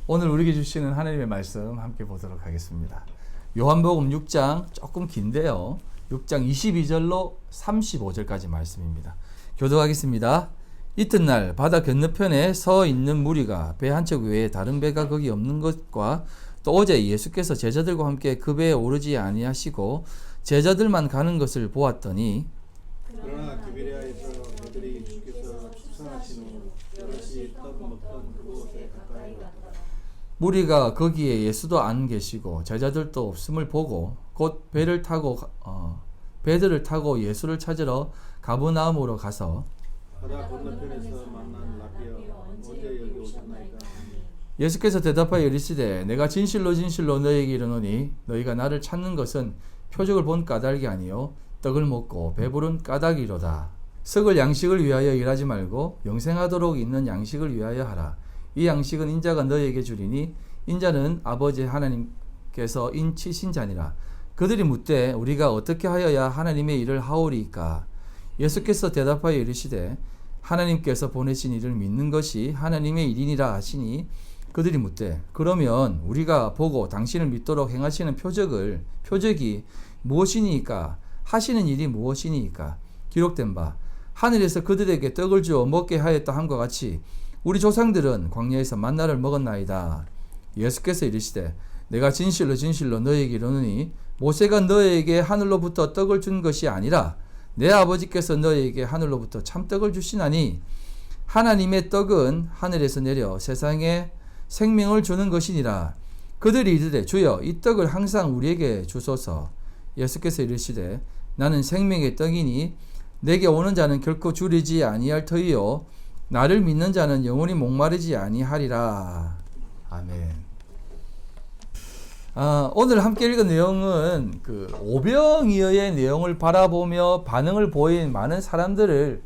오늘 우리에게 주시는 하나님의 말씀 함께 보도록 하겠습니다. 요한복음 6장 조금 긴데요. 6장 22절로 35절까지 말씀입니다. 교독하겠습니다. 이튿날 바다 건너편에 서 있는 무리가 배 한 척 외에 다른 배가 거기 없는 것과 또 어제 예수께서 제자들과 함께 그 배에 오르지 아니하시고 제자들만 가는 것을 보았더니 그러나 디베리아에서 그들이 주께서 축산하신 후 여럿이 떡 먹던 그곳에 가까이 갔다. 무리가 거기에 예수도 안 계시고 제자들도 없음을 보고 곧 배들을 타고 예수를 찾으러 가버나움으로 가서 바다 건너편에서 만난 라비여 언제 여기 오셨나이까. 예수께서 대답하여 이르시되 내가 진실로 진실로 너희에게 이르노니 너희가 나를 찾는 것은 표적을 본 까닭이 아니요 떡을 먹고 배부른 까닭이로다. 썩을 양식을 위하여 일하지 말고 영생하도록 있는 양식을 위하여 하라. 이 양식은 인자가 너희에게 주리니 인자는 아버지 하나님께서 인치신 자니라. 그들이 묻되 우리가 어떻게 하여야 하나님의 일을 하오리이까. 예수께서 대답하여 이르시되 하나님께서 보내신 이를 믿는 것이 하나님의 일이니라 하시니 그들이 묻되 그러면 우리가 보고 당신을 믿도록 행하시는 표적이 무엇이니까 하시는 일이 무엇이니까. 기록된 바 하늘에서 그들에게 떡을 주어 먹게 하였다 함과 같이 우리 조상들은 광야에서 만나를 먹었나이다. 예수께서 이르시되 내가 진실로 진실로 너희에게 이르노니 모세가 너희에게 하늘로부터 떡을 준 것이 아니라 내 아버지께서 너희에게 하늘로부터 참떡을 주시나니 하나님의 떡은 하늘에서 내려 세상에 생명을 주는 것이니라. 그들이 이르되 주여 이 떡을 항상 우리에게 주소서. 예수께서 이르시되 나는 생명의 떡이니 내게 오는 자는 결코 줄이지 아니할 터이요 나를 믿는 자는 영원히 목마르지 아니하리라. 아멘. 오늘 함께 읽은 내용은 그 오병이어의 내용을 바라보며 반응을 보인 많은 사람들을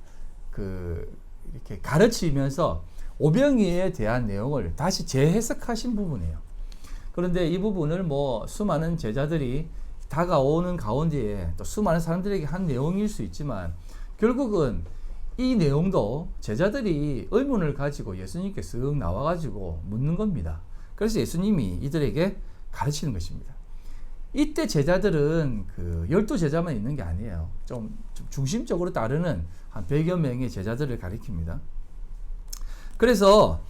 이렇게 가르치면서 오병이어에 대한 내용을 다시 재해석하신 부분이에요. 그런데 이 부분을 수많은 제자들이 다가오는 가운데에 또 수많은 사람들에게 한 내용일 수 있지만 결국은 이 내용도 제자들이 의문을 가지고 예수님께 쓱 나와가지고 묻는 겁니다. 그래서 예수님이 이들에게 가르치는 것입니다. 이때 제자들은 12제자만 있는 게 아니에요. 좀 중심적으로 따르는 한 100여 명의 제자들을 가리킵니다. 그래서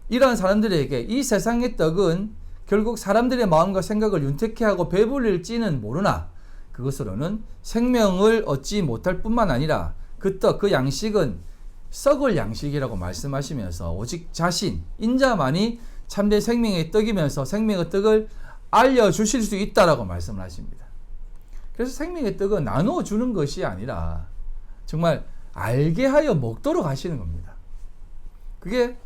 이러한 사람들에게 이 세상의 떡은 결국 사람들의 마음과 생각을 윤택케 하고 배불릴지는 모르나 그것으로는 생명을 얻지 못할 뿐만 아니라 그 떡, 그 양식은 썩을 양식이라고 말씀하시면서 오직 자신, 인자만이 참된 생명의 떡이면서 생명의 떡을 알려주실 수 있다라고 말씀을 하십니다. 그래서 생명의 떡은 나누어주는 것이 아니라 정말 알게 하여 먹도록 하시는 겁니다. 그게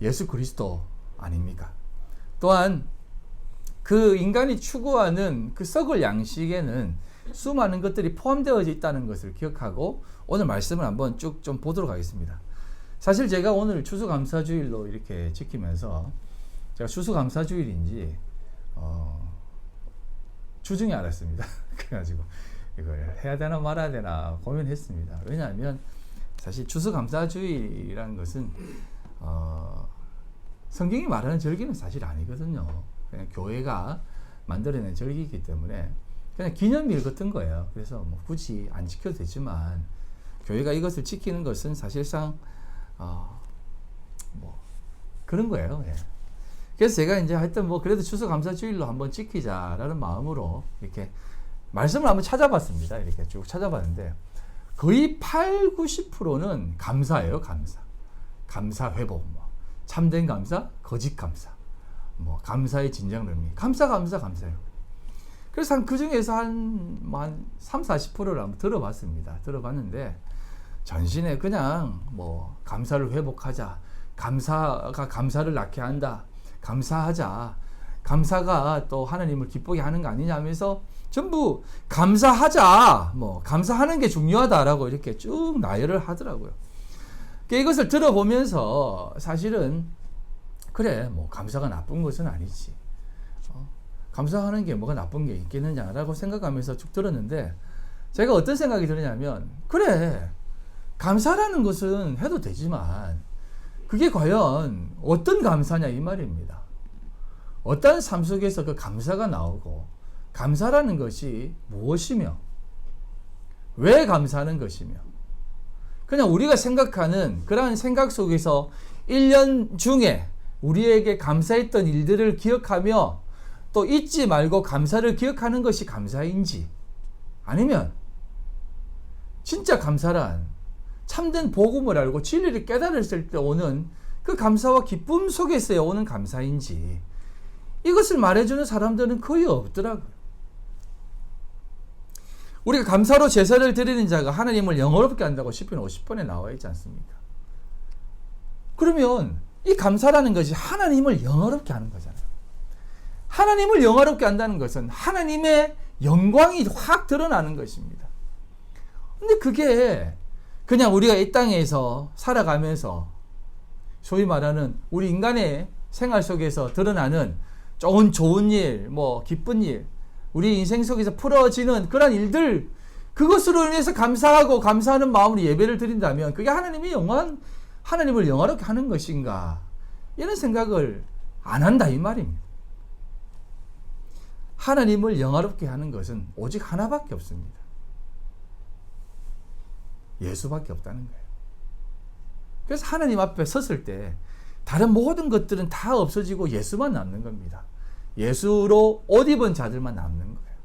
예수 그리스도 아닙니까? 또한 그 인간이 추구하는 그 썩을 양식에는 수많은 것들이 포함되어 있다는 것을 기억하고 오늘 말씀을 한번 쭉 좀 보도록 하겠습니다. 사실 제가 오늘 추수감사주일로 이렇게 지키면서 제가 추수감사주일인지 주중에 알았습니다. 그래가지고 이걸 해야 되나 말아야 되나 고민했습니다. 왜냐하면 사실 추수감사주일이라는 것은 성경이 말하는 절기는 사실 아니거든요. 그냥 교회가 만들어낸 절기이기 때문에 그냥 기념일 같은 거예요. 그래서 굳이 안 지켜도 되지만 교회가 이것을 지키는 것은 사실상 그런 거예요. 예. 그래서 제가 이제 하여튼 그래도 추수감사주일로 한번 지키자라는 마음으로 이렇게 말씀을 한번 찾아봤습니다. 이렇게 쭉 찾아봤는데 거의 80~90%는 감사예요. 감사 회복, 참된 감사, 거짓 감사, 감사의 진정 의미, 감사예요. 그래서 그 중에서 한 30~40%를 한번 들어봤습니다. 들어봤는데 전신에 그냥 감사를 회복하자, 감사가 감사를 낳게 한다, 감사하자, 감사가 또 하나님을 기쁘게 하는 거 아니냐 하면서 전부 감사하자, 감사하는 게 중요하다라고 이렇게 쭉 나열을 하더라고요. 이것을 들어보면서 사실은 그래, 감사가 나쁜 것은 아니지. 감사하는 게 뭐가 나쁜 게 있겠느냐라고 생각하면서 쭉 들었는데 제가 어떤 생각이 드느냐면 그래, 감사라는 것은 해도 되지만 그게 과연 어떤 감사냐 이 말입니다. 어떤 삶 속에서 그 감사가 나오고, 감사라는 것이 무엇이며, 왜 감사하는 것이며, 그냥 우리가 생각하는 그러한 생각 속에서 1년 중에 우리에게 감사했던 일들을 기억하며 또 잊지 말고 감사를 기억하는 것이 감사인지, 아니면 진짜 감사란 참된 복음을 알고 진리를 깨달았을 때 오는 그 감사와 기쁨 속에서 오는 감사인지, 이것을 말해주는 사람들은 거의 없더라고요. 우리가 감사로 제사를 드리는 자가 하나님을 영화롭게 한다고 시편 50번에 나와 있지 않습니까? 그러면 이 감사라는 것이 하나님을 영화롭게 하는 거잖아요. 하나님을 영화롭게 한다는 것은 하나님의 영광이 확 드러나는 것입니다. 근데 그게 그냥 우리가 이 땅에서 살아가면서 소위 말하는 우리 인간의 생활 속에서 드러나는 좋은 일, 뭐 기쁜 일, 우리 인생 속에서 풀어지는 그런 일들, 그것으로 인해서 감사하고 감사하는 마음으로 예배를 드린다면 그게 하나님을 영화롭게 하는 것인가, 이런 생각을 안 한다 이 말입니다. 하나님을 영화롭게 하는 것은 오직 하나밖에 없습니다. 예수밖에 없다는 거예요. 그래서 하나님 앞에 섰을 때 다른 모든 것들은 다 없어지고 예수만 남는 겁니다. 예수로 옷 입은 자들만 남는 거예요.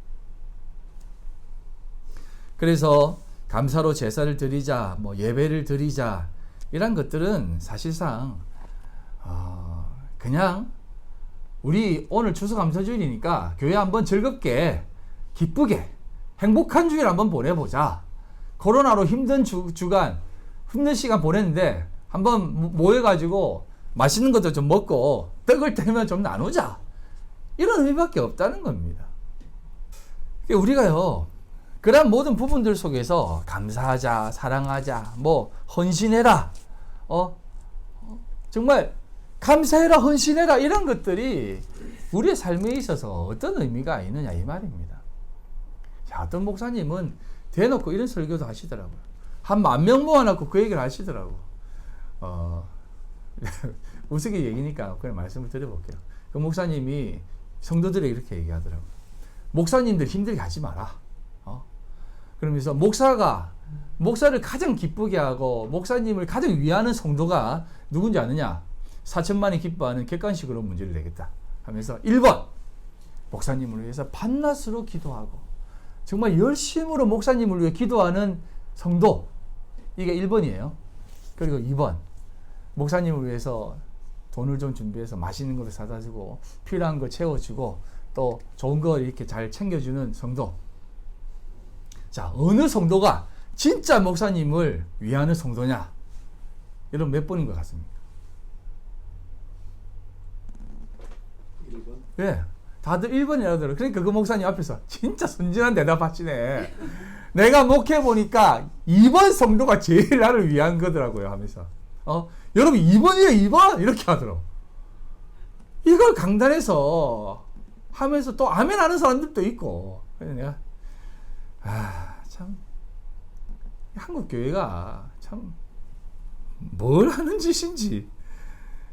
그래서 감사로 제사를 드리자, 뭐 예배를 드리자, 이런 것들은 사실상 그냥 우리 오늘 추수감사주일이니까 교회 한번 즐겁게 기쁘게 행복한 주일 한번 보내보자. 코로나로 힘든 주간, 힘든 시간 보냈는데 한번 모여가지고 맛있는 것도 좀 먹고 떡을 떼면 좀 나누자, 이런 의미밖에 없다는 겁니다. 우리가요, 그런 모든 부분들 속에서 감사하자, 사랑하자, 뭐 헌신해라, 정말 감사해라, 헌신해라, 이런 것들이 우리의 삶에 있어서 어떤 의미가 있느냐 이 말입니다. 자, 어떤 목사님은 대놓고 이런 설교도 하시더라고요. 한 10,000명 모아놓고 그 얘기를 하시더라고. 우스개 얘기니까 그냥 말씀을 드려볼게요. 그 목사님이 성도들에게 이렇게 얘기하더라고요. 목사님들 힘들게 하지 마라. 그러면서 목사를 가장 기쁘게 하고 목사님을 가장 위하는 성도가 누군지 아느냐? 4천만이 기뻐하는 객관식으로 문제를 내겠다 하면서 1번, 목사님을 위해서 밤낮으로 기도하고 정말 열심으로 목사님을 위해 기도하는 성도, 이게 1번이에요. 그리고 2번, 목사님을 위해서 돈을 좀 준비해서 맛있는 걸 사다 주고 필요한 거 채워주고 또 좋은 거 이렇게 잘 챙겨주는 성도. 자, 어느 성도가 진짜 목사님을 위하는 성도냐? 여러분 몇 번인 것 같습니까? 1번? 네, 다들 1번이라고 하더라고요. 그러니까 그 목사님 앞에서 진짜 순진한 대답 하시네. 내가 목회해보니까 2번 성도가 제일 나를 위한 거더라고요 하면서 여러분 2번이에요 2번 이렇게 하더라고. 이걸 강단에서 하면서 또 아멘 하는 사람들도 있고. 그래서 내가 참 한국 교회가 참 뭘 하는 짓인지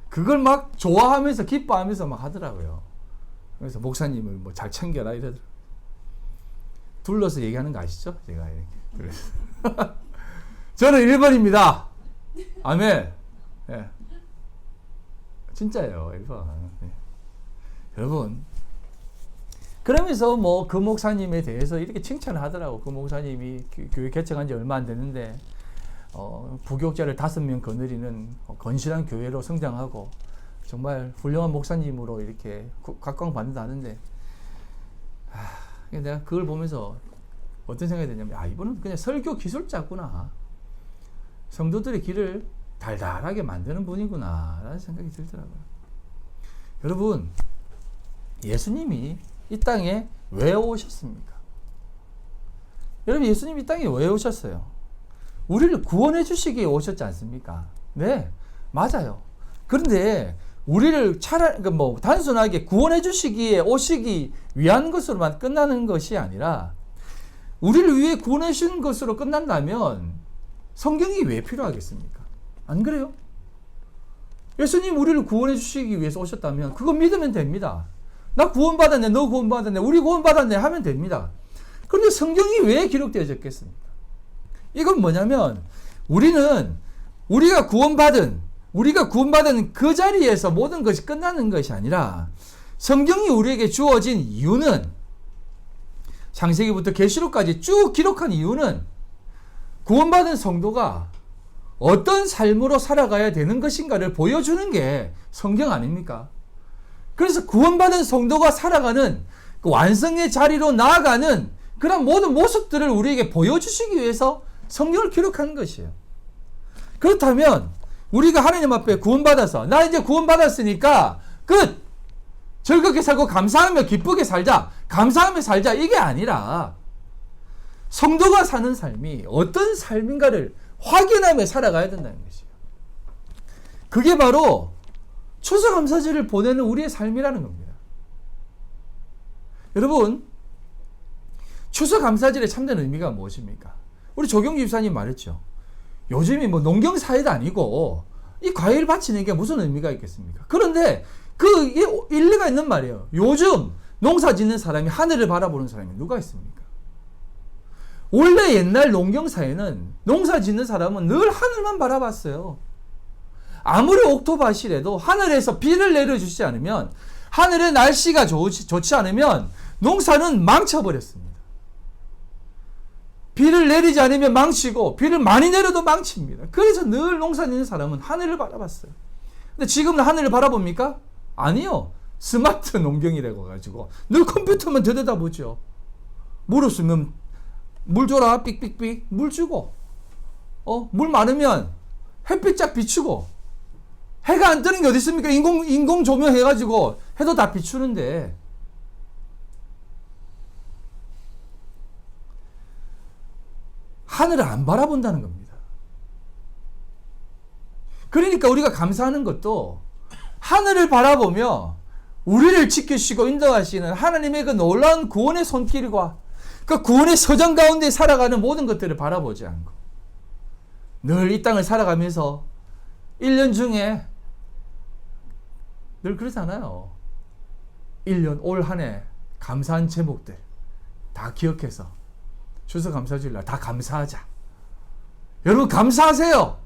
그걸 막 좋아하면서 기뻐하면서 막 하더라고요. 그래서 목사님을 뭐 잘 챙겨라 이러더라고요. 둘러서 얘기하는 거 아시죠? 제가 이렇게. 그래서 저는 1번입니다. 아멘. 네. 진짜예요. 1번. 네. 여러분, 그러면서 뭐 그 목사님에 대해서 이렇게 칭찬을 하더라고. 그 목사님이 교회 개척한 지 얼마 안 됐는데 부교육자를 5명 거느리는 건실한 교회로 성장하고 정말 훌륭한 목사님으로 이렇게 각광받는다는데, 내가 그걸 보면서 어떤 생각이 드냐면, 이분은 그냥 설교 기술자구나. 성도들의 길을 달달하게 만드는 분이구나 라는 생각이 들더라고요. 여러분, 예수님이 이 땅에 왜 오셨습니까? 여러분, 예수님이 이 땅에 왜 오셨어요? 우리를 구원해 주시기 위해 오셨지 않습니까? 네, 맞아요. 그런데 우리를 단순하게 구원해 주시기에 오시기 위한 것으로만 끝나는 것이 아니라, 우리를 위해 구원해 주신 것으로 끝난다면 성경이 왜 필요하겠습니까? 안 그래요? 예수님 우리를 구원해 주시기 위해서 오셨다면 그거 믿으면 됩니다. 나 구원받았네, 너 구원받았네, 우리 구원받았네 하면 됩니다. 그런데 성경이 왜 기록되어졌겠습니까? 이건 뭐냐면 우리가 구원받은 그 자리에서 모든 것이 끝나는 것이 아니라 성경이 우리에게 주어진 이유는 창세기부터 계시록까지 쭉 기록한 이유는 구원받은 성도가 어떤 삶으로 살아가야 되는 것인가를 보여주는 게 성경 아닙니까? 그래서 구원받은 성도가 살아가는 그 완성의 자리로 나아가는 그런 모든 모습들을 우리에게 보여주시기 위해서 성경을 기록하는 것이에요. 그렇다면 우리가 하나님 앞에 구원받아서 나 이제 구원받았으니까 끝! 즐겁게 살고 감사하며 기쁘게 살자. 감사하며 살자. 이게 아니라 성도가 사는 삶이 어떤 삶인가를 확인하며 살아가야 된다는 것이에요. 그게 바로 추수감사절을 보내는 우리의 삶이라는 겁니다. 여러분, 추수감사절의 참된 의미가 무엇입니까? 우리 조경주 집사님 말했죠. 요즘이 뭐 농경사회도 아니고 이 과일 바치는 게 무슨 의미가 있겠습니까? 그런데 그 일리가 있는 말이에요. 요즘 농사 짓는 사람이 하늘을 바라보는 사람이 누가 있습니까? 원래 옛날 농경사회는 농사 짓는 사람은 늘 하늘만 바라봤어요. 아무리 옥토바시래도 하늘에서 비를 내려주지 않으면, 하늘의 날씨가 좋지 않으면 농사는 망쳐버렸습니다. 비를 내리지 않으면 망치고 비를 많이 내려도 망칩니다. 그래서 늘 농사 짓는 사람은 하늘을 바라봤어요. 근데 지금은 하늘을 바라봅니까? 아니요. 스마트 농경이라고 가지고 늘 컴퓨터만 들여다보죠. 물 없으면 물 줘라 삑삑삑 물 주고, 물 많으면 햇빛 쫙 비추고, 해가 안 뜨는 게 어디 있습니까? 인공 조명 해가지고 해도 다 비추는데, 하늘을 안 바라본다는 겁니다. 그러니까 우리가 감사하는 것도 하늘을 바라보며 우리를 지키시고 인도하시는 하나님의 그 놀라운 구원의 손길과 그 구원의 서정 가운데 살아가는 모든 것들을 바라보지 않고, 늘 이 땅을 살아가면서 1년 중에 늘 그러잖아요. 1년 올 한 해 감사한 제목들 다 기억해서 추수감사주일날 다 감사하자. 여러분 감사하세요.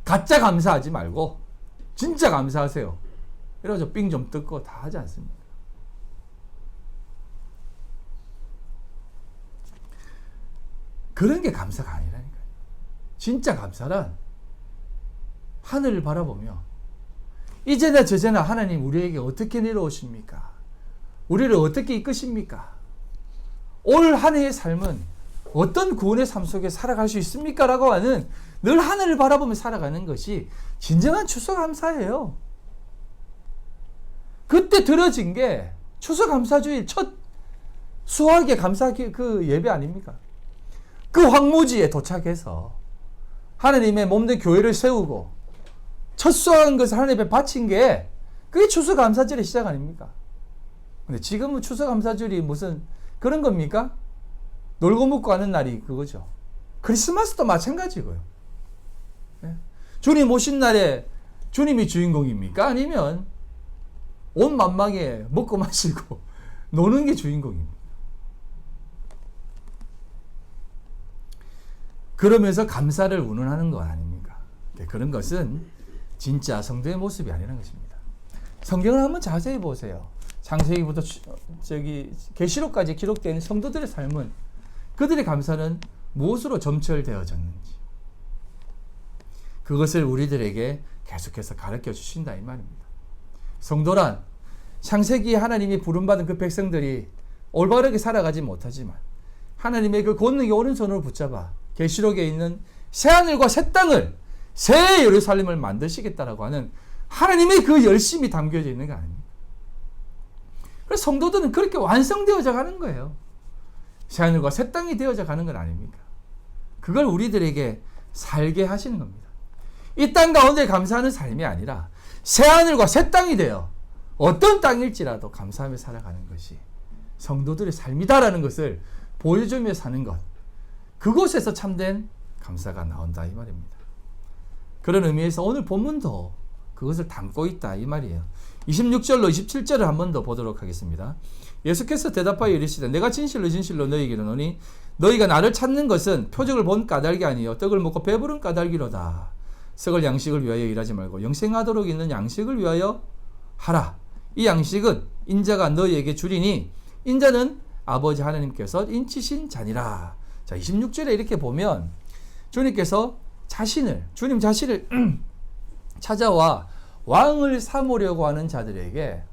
가짜 감사하지 말고 진짜 감사하세요. 이러죠. 삥 좀 뜯고 다 하지 않습니까? 그런 게 감사가 아니라니까요. 진짜 감사란 하늘을 바라보며 이제나 저제나 하나님 우리에게 어떻게 내려오십니까? 우리를 어떻게 이끄십니까? 올 한 해의 삶은 어떤 구원의 삶 속에 살아갈 수 있습니까? 라고 하는, 늘 하늘을 바라보며 살아가는 것이 진정한 추수감사예요. 그때 들어진 게 추수감사주일 첫 수학의 감사 그 예배 아닙니까? 그 황무지에 도착해서 하나님의 몸된 교회를 세우고 첫 수확한 것을 하나님 앞에 바친 게 그게 추수감사절의 시작 아닙니까? 근데 지금은 추수감사절이 무슨 그런 겁니까? 놀고 먹고 하는 날이 그거죠. 크리스마스도 마찬가지고요. 주님 오신 날에 주님이 주인공입니까? 아니면 온 만방에 먹고 마시고 노는 게 주인공입니다. 그러면서 감사를 운운하는 건 아닙니까? 그런 것은 진짜 성도의 모습이 아니라는 것입니다. 성경을 한번 자세히 보세요. 창세기부터 계시록까지 기록된 성도들의 삶은, 그들의 감사는 무엇으로 점철되어졌는지 그것을 우리들에게 계속해서 가르쳐 주신다 이 말입니다. 성도란 창세기에 하나님이 부름받은 그 백성들이 올바르게 살아가지 못하지만 하나님의 그 권능의 오른손으로 붙잡아 계시록에 있는 새하늘과 새 땅을, 새 예루살렘을 만드시겠다라고 하는 하나님의 그 열심이 담겨져 있는 거 아닙니까? 그래서 성도들은 그렇게 완성되어져 가는 거예요. 새하늘과 새 땅이 되어져 가는 건 아닙니까? 그걸 우리들에게 살게 하시는 겁니다. 이 땅 가운데 감사하는 삶이 아니라 새하늘과 새 땅이 되어 어떤 땅일지라도 감사하며 살아가는 것이 성도들의 삶이다라는 것을 보여주며 사는 것, 그곳에서 참된 감사가 나온다 이 말입니다. 그런 의미에서 오늘 본문도 그것을 담고 있다 이 말이에요. 26절로 27절을 한 번 더 보도록 하겠습니다. 예수께서 대답하여 이르시되 내가 진실로 진실로 너희에게 이르노니 너희가 나를 찾는 것은 표적을 본 까닭이 아니요 떡을 먹고 배부른 까닭이로다. 썩을 양식을 위하여 일하지 말고 영생하도록 있는 양식을 위하여 하라. 이 양식은 인자가 너희에게 주리니 인자는 아버지 하나님께서 인치신 자니라. 자, 26절에 이렇게 보면 주님께서 주님 자신을 찾아와 왕을 삼으려고 하는 자들에게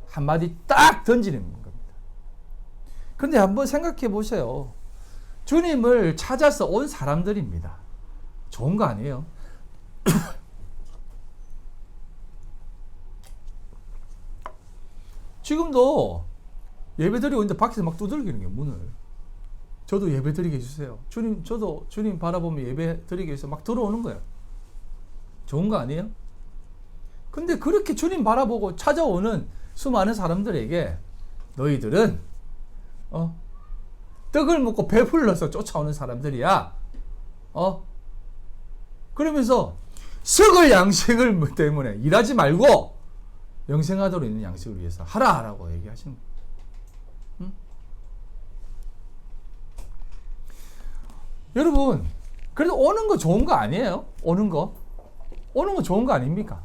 한마디 딱 던지는 겁니다. 근데 한번 생각해 보세요. 주님을 찾아서 온 사람들입니다. 좋은 거 아니에요? 지금도 예배드리고 있는데 밖에서 막 두들기는 게 문을. 저도 예배드리게 해주세요. 저도 주님 바라보며 예배드리기 위해서 막 들어오는 거예요. 좋은 거 아니에요? 근데 그렇게 주님 바라보고 찾아오는 수많은 사람들에게 너희들은 떡을 먹고 배불러서 쫓아오는 사람들이야. 그러면서 썩을 양식을 때문에 일하지 말고 영생하도록 있는 양식을 위해서 하라라고 얘기하시는 거예요. 여러분, 그래도 오는 거 좋은 거 아니에요? 오는 거 좋은 거 아닙니까?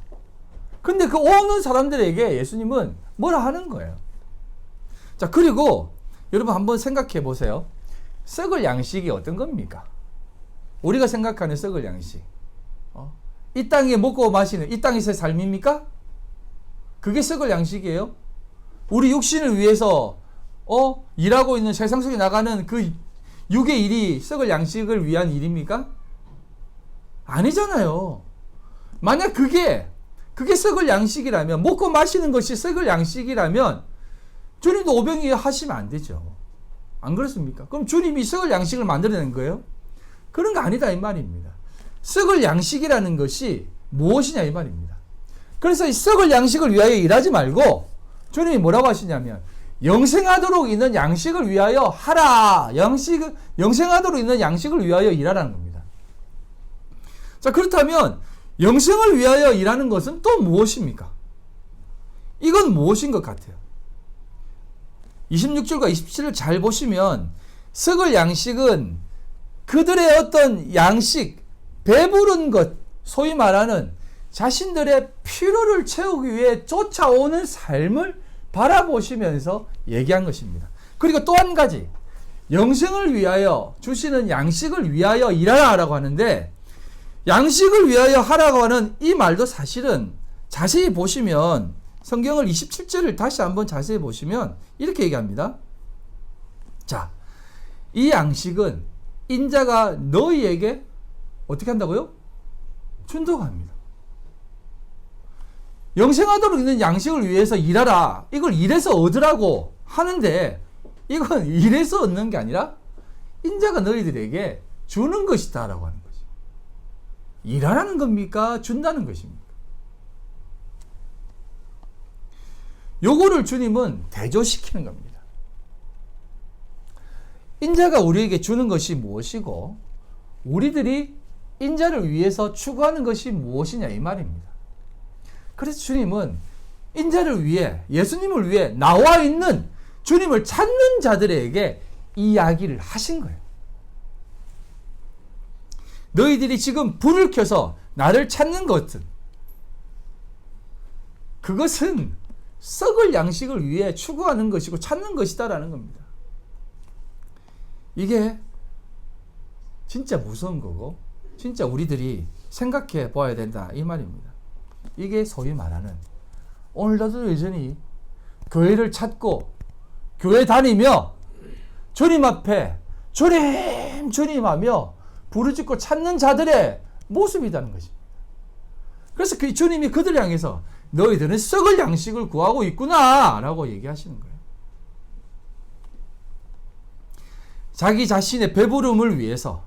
근데 그 오는 사람들에게 예수님은 뭐라 하는 거예요. 자, 그리고 여러분 한번 생각해 보세요. 썩을 양식이 어떤 겁니까? 우리가 생각하는 썩을 양식. 이 땅에 먹고 마시는 이 땅에서의 삶입니까? 그게 썩을 양식이에요? 우리 육신을 위해서 일하고 있는 세상 속에 나가는 그 육의 일이 썩을 양식을 위한 일입니까? 아니잖아요. 만약 그게 썩을 양식이라면, 먹고 마시는 것이 썩을 양식이라면 주님도 오병이어 하시면 안 되죠. 안 그렇습니까? 그럼 주님이 썩을 양식을 만들어낸 거예요? 그런 거 아니다 이 말입니다. 썩을 양식이라는 것이 무엇이냐 이 말입니다. 그래서 이 썩을 양식을 위하여 일하지 말고 주님이 뭐라고 하시냐면 영생하도록 있는 양식을 위하여 하라. 영생하도록 있는 양식을 위하여 일하라는 겁니다. 자, 그렇다면 영생을 위하여 일하는 것은 또 무엇입니까? 이건 무엇인 것 같아요? 26절과 27절 잘 보시면 썩을 양식은 그들의 어떤 양식, 배부른 것, 소위 말하는 자신들의 필요를 채우기 위해 쫓아오는 삶을 바라보시면서 얘기한 것입니다. 그리고 또 한 가지, 영생을 위하여 주시는 양식을 위하여 일하라라고 하는데, 양식을 위하여 하라고 하는 이 말도 사실은 자세히 보시면 성경을 27절을 다시 한번 자세히 보시면 이렇게 얘기합니다. 자, 이 양식은 인자가 너희에게 어떻게 한다고요? 준다고 합니다. 영생하도록 있는 양식을 위해서 일하라. 이걸 일해서 얻으라고 하는데 이건 일해서 얻는 게 아니라 인자가 너희들에게 주는 것이다 라고 하는 거죠. 일하라는 겁니까? 준다는 것입니까? 요거를 주님은 대조시키는 겁니다. 인자가 우리에게 주는 것이 무엇이고 우리들이 인자를 위해서 추구하는 것이 무엇이냐 이 말입니다. 그래서 주님은 인자를 위해, 예수님을 위해 나와 있는 주님을 찾는 자들에게 이 이야기를 하신 거예요. 너희들이 지금 불을 켜서 나를 찾는 것은 그것은 썩을 양식을 위해 추구하는 것이고 찾는 것이다라는 겁니다. 이게 진짜 무서운 거고 진짜 우리들이 생각해 봐야 된다 이 말입니다. 이게 소위 말하는 오늘날도 여전히 교회를 찾고 교회 다니며 주님 앞에 주님 하며 부르짖고 찾는 자들의 모습이라는 것입니다. 그래서 그 주님이 그들을 향해서 너희들은 썩을 양식을 구하고 있구나 라고 얘기하시는 거예요. 자기 자신의 배부름을 위해서,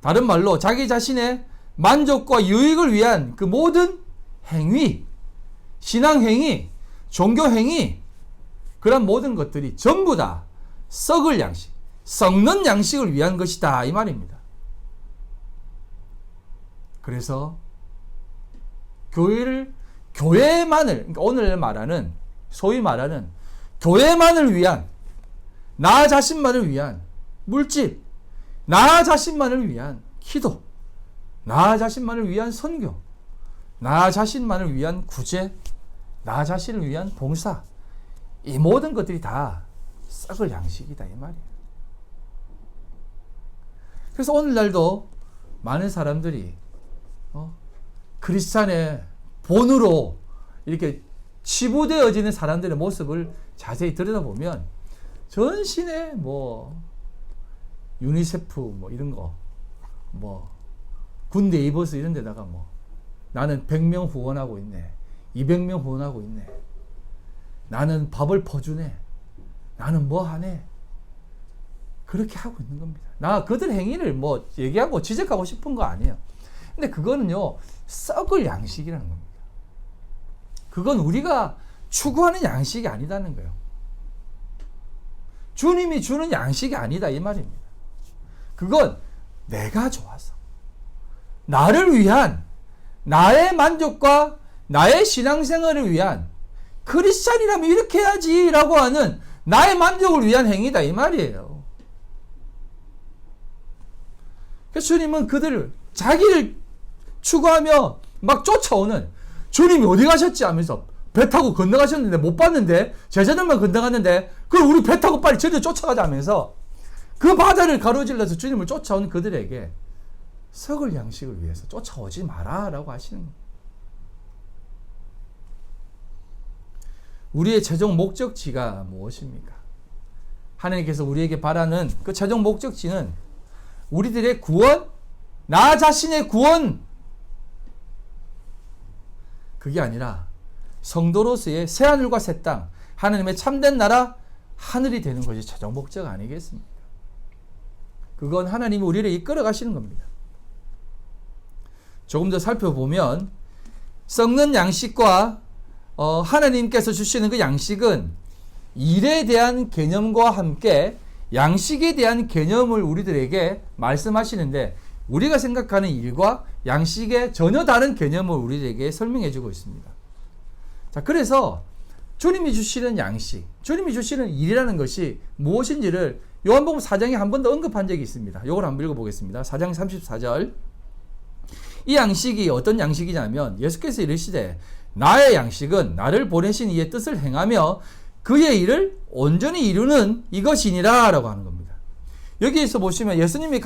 다른 말로 자기 자신의 만족과 유익을 위한 그 모든 행위, 신앙행위, 종교행위, 그런 모든 것들이 전부 다 썩을 양식, 썩는 양식을 위한 것이다 이 말입니다. 교회만을, 그러니까 오늘 말하는, 소위 말하는 교회만을 위한, 나 자신만을 위한 물질, 나 자신만을 위한 기도, 나 자신만을 위한 선교, 나 자신만을 위한 구제, 나 자신을 위한 봉사, 이 모든 것들이 다 썩을 양식이다 이 말이에요. 그래서 오늘날도 많은 사람들이 크리스찬의 본으로 이렇게 치부되어지는 사람들의 모습을 자세히 들여다보면 전신에 뭐 유니세프 뭐 이런 거 뭐 군대 입어서 이런 데다가 뭐 나는 100명 후원하고 있네, 200명 후원하고 있네, 나는 밥을 퍼주네, 나는 뭐 하네, 그렇게 하고 있는 겁니다. 나 그들 행위를 뭐 얘기하고 지적하고 싶은 거 아니에요. 근데 그거는요 썩을 양식이라는 겁니다. 그건 우리가 추구하는 양식이 아니다는 거예요. 주님이 주는 양식이 아니다 이 말입니다. 그건 내가 좋아서 나를 위한, 나의 만족과 나의 신앙생활을 위한, 크리스찬이라면 이렇게 해야지 라고 하는 나의 만족을 위한 행위다 이 말이에요. 그래서 주님은 그들을 자기를 추구하며 막 쫓아오는, 주님이 어디 가셨지 하면서 배 타고 건너가셨는데 못 봤는데, 제자들만 건너갔는데 그럼 우리 배 타고 빨리 저리 쫓아가자 하면서 그 바다를 가로질러서 주님을 쫓아오는 그들에게 썩을 양식을 위해서 쫓아오지 마라 라고 하시는 겁니다. 우리의 최종 목적지가 무엇입니까? 하나님께서 우리에게 바라는 그 최종 목적지는 우리들의 구원, 나 자신의 구원, 그게 아니라 성도로서의 새하늘과 새 땅, 하나님의 참된 나라, 하늘이 되는 것이 최종 목적 아니겠습니까? 그건 하나님이 우리를 이끌어 가시는 겁니다. 조금 더 살펴보면 썩는 양식과 하나님께서 주시는 그 양식은 일에 대한 개념과 함께 양식에 대한 개념을 우리들에게 말씀하시는데, 우리가 생각하는 일과 양식의 전혀 다른 개념을 우리에게 설명해 주고 있습니다. 자, 그래서 주님이 주시는 양식, 주님이 주시는 일이라는 것이 무엇인지를 요한복음 4장에 한 번 더 언급한 적이 있습니다. 이걸 한번 읽어보겠습니다. 4장 34절. 이 양식이 어떤 양식이냐면 예수께서 이르시되 나의 양식은 나를 보내신 이의 뜻을 행하며 그의 일을 온전히 이루는 이것이니라 라고 하는 겁니다. 여기에서 보시면 예수님이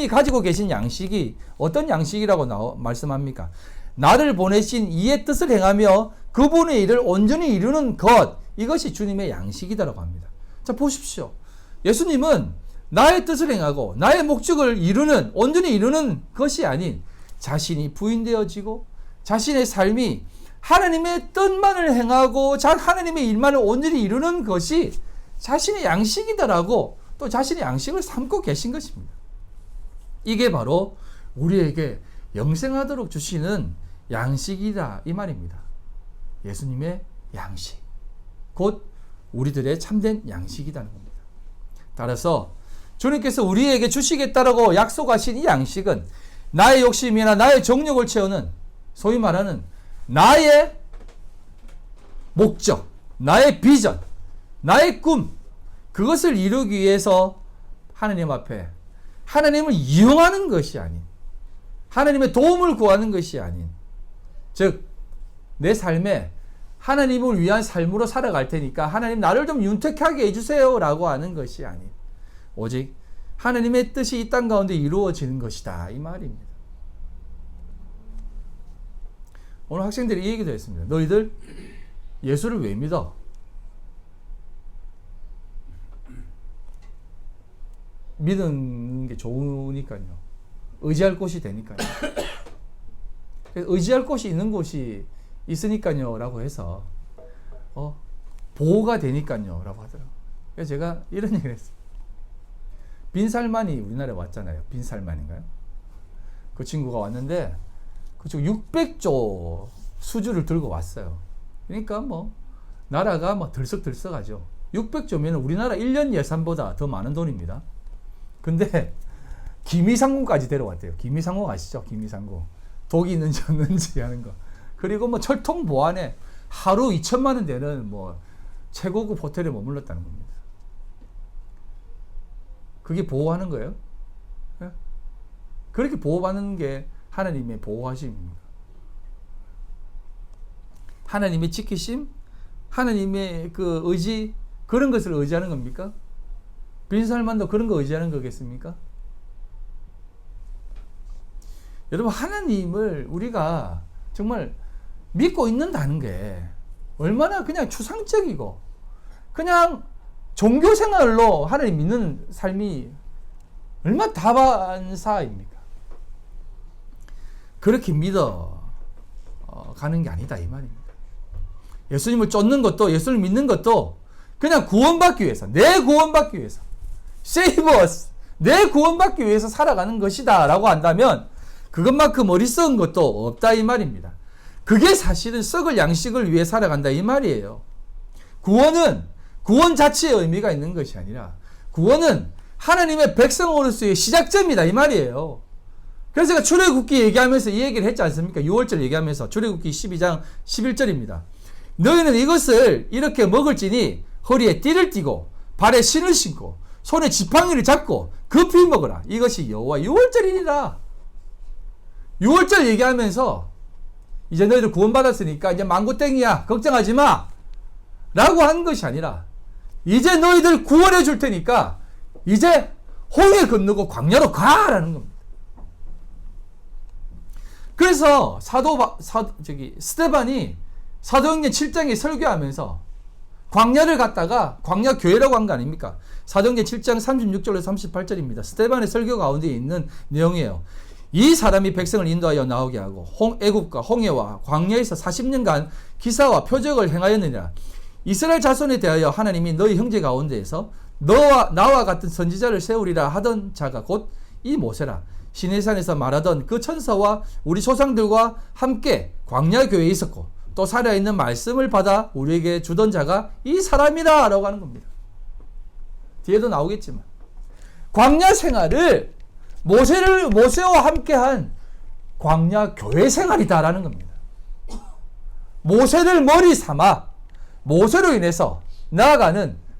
가지고 계신 양식이 어떤 양식이라고 말씀합니까? 나를 보내신 이의 뜻을 행하며 그분의 일을 온전히 이루는 것, 이것이 주님의 양식이다라고 합니다. 자, 보십시오. 예수님은 나의 뜻을 행하고 나의 목적을 이루는, 온전히 이루는 것이 아닌 자신이 부인되어지고 자신의 삶이 하나님의 뜻만을 행하고 하나님의 일만을 온전히 이루는 것이 자신의 양식이다라고 또 자신의 양식을 삼고 계신 것입니다. 이게 바로 우리에게 영생하도록 주시는 양식이다 이 말입니다. 예수님의 양식, 곧 우리들의 참된 양식이라는 겁니다. 따라서 주님께서 우리에게 주시겠다라고 약속하신 이 양식은 나의 욕심이나 나의 정욕을 채우는, 소위 말하는 나의 목적, 나의 비전, 나의 꿈, 그것을 이루기 위해서 하나님 앞에 하나님을 이용하는 것이 아닌, 하나님의 도움을 구하는 것이 아닌, 즉 내 삶에 하나님을 위한 삶으로 살아갈 테니까 하나님 나를 좀 윤택하게 해주세요 라고 하는 것이 아닌, 오직 하나님의 뜻이 이 땅 가운데 이루어지는 것이다 이 말입니다. 오늘 학생들이 이 얘기도 했습니다. 너희들 예수를 왜 믿어? 믿는 게 좋으니까요. 의지할 곳이 되니까요. 의지할 곳이 있는 곳이 있으니까요 라고 해서 보호가 되니까요 라고 하더라고요. 그래서 제가 이런 얘기를 했어요. 빈살만이 우리나라에 왔잖아요. 빈살만인가요? 그 친구가 왔는데 그 친구 600조 수주를 들고 왔어요. 그러니까 뭐 나라가 뭐 들썩들썩하죠. 600조면 우리나라 1년 예산보다 더 많은 돈입니다. 근데 기미상궁까지 데려왔대요. 기미상궁 아시죠? 기미상궁. 독이 있는지 없는지 하는 거. 그리고 뭐 철통 보안에 하루 2천만 원 되는 뭐 최고급 호텔에 머물렀다는 겁니다. 그게 보호하는 거예요? 예? 그렇게 보호받는 게 하나님의 보호하심입니다. 하나님의 지키심, 하나님의 그 의지, 그런 것을 의지하는 겁니까? 빈살만도 그런 거 의지하는 거겠습니까? 여러분, 하나님을 우리가 정말 믿고 있는다는 게 얼마나 그냥 추상적이고 그냥 종교 생활로 하나님 믿는 삶이 얼마나 다반사입니까? 그렇게 믿어 가는 게 아니다 이 말입니다. 예수님을 쫓는 것도, 예수를 믿는 것도 그냥 구원받기 위해서, 내 구원받기 위해서, save us, 내 구원받기 위해서 살아가는 것이다 라고 한다면 그것만큼 어리석은 것도 없다 이 말입니다. 그게 사실은 썩을 양식을 위해 살아간다 이 말이에요. 구원은 구원 자체의 의미가 있는 것이 아니라 구원은 하나님의 백성으로서의 시작점이다 이 말이에요. 그래서 제가 출애굽기 얘기하면서 이 얘기를 했지 않습니까? 6월절 얘기하면서 출애굽기 12장 11절입니다. 너희는 이것을 이렇게 먹을지니 허리에 띠를 띠고 발에 신을 신고 손에 지팡이를 잡고 급히 먹으라. 이것이 여호와 6월절이니라. 6월절 얘기하면서 이제 너희들 구원받았으니까 이제 망고땡이야. 걱정하지 마. 라고 한 것이 아니라 이제 너희들 구원해 줄 테니까 이제 홍해 건너고 광야로 가라는 겁니다. 그래서 스데반이 사도행전 7장에 설교하면서 광야를 갔다가 광야 교회라고 한 거 아닙니까? 사도행전 7장 36절에서 38절입니다. 스데반의 설교 가운데 있는 내용이에요. 이 사람이 백성을 인도하여 나오게 하고 애굽과 홍해와 광야에서 40년간 기사와 표적을 행하였느니라. 이스라엘 자손에 대하여 하나님이 너희 형제 가운데에서 너와 나와 같은 선지자를 세우리라 하던 자가 곧 이 모세라. 시내산에서 말하던 그 천사와 우리 조상들과 함께 광야 교회에 있었고 또 살아있는 말씀을 받아 우리에게 주던 자가 이 사람이다 라고 하는 겁니다. 뒤에도 나오겠지만 광야 생활을 모세와 함께한 광야 교회 생활이다라는 겁니다. 모세를 머리 삼아 모세로 인해서